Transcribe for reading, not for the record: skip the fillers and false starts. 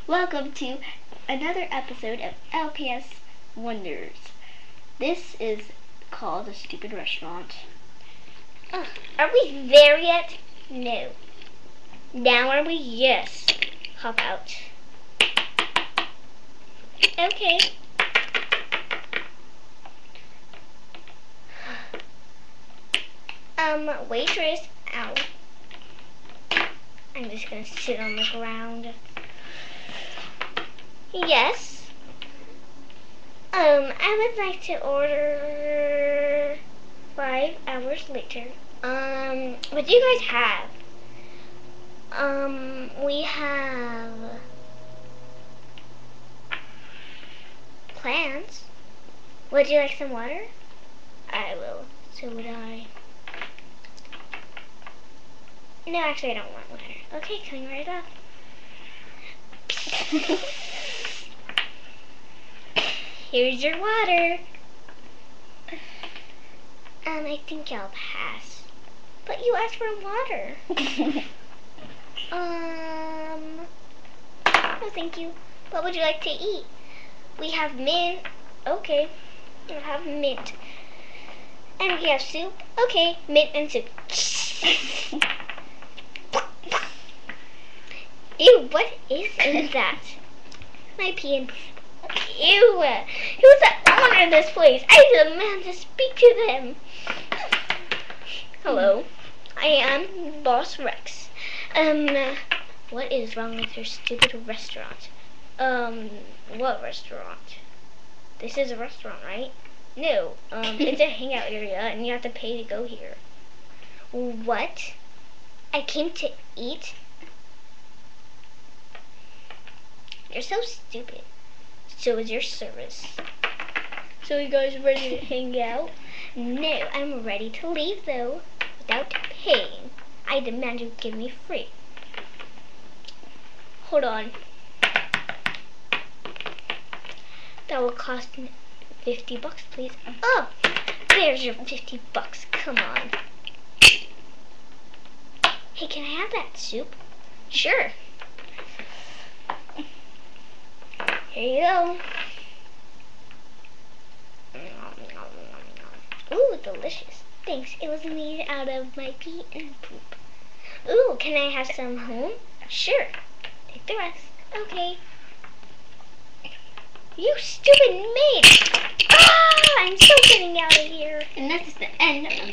Welcome to another episode of LPS Wonders. This is called A Stupid Restaurant. Are we there yet? No. Now are we? Yes. Hop out. Okay. Waitress. Ow. I'm just gonna sit on the ground. Yes. I would like to order 5 hours later. What do you guys have? We have plants. Would you like some water? I will. So would I. No, actually I don't want water. Okay, coming right up. Here's your water. I think I'll pass. But you asked for water. No thank you. What would you like to eat? We have mint. Okay. We'll have mint. And we have soup. Okay, mint and soup. Ew, what is that? My pee and poop. Ew. Who's the owner of this place? I demand to speak to them. Hello. I am Boss Rex. What is wrong with your stupid restaurant? What restaurant? This is a restaurant, right? No, it's a hangout area and you have to pay to go here. What? I came to eat? You're so stupid. So is your service. So you guys ready to hang out? No, I'm ready to leave though, without paying. I demand you give me free. Hold on. That will cost $50, please. Oh, there's your $50. Come on. Hey, can I have that soup? Sure. Here you go. Ooh, delicious. Thanks. It was made out of my pee and poop. Ooh, can I have some home? Sure. Take the rest. Okay. You stupid maid! Ah! I'm so getting out of here. And that's the end of the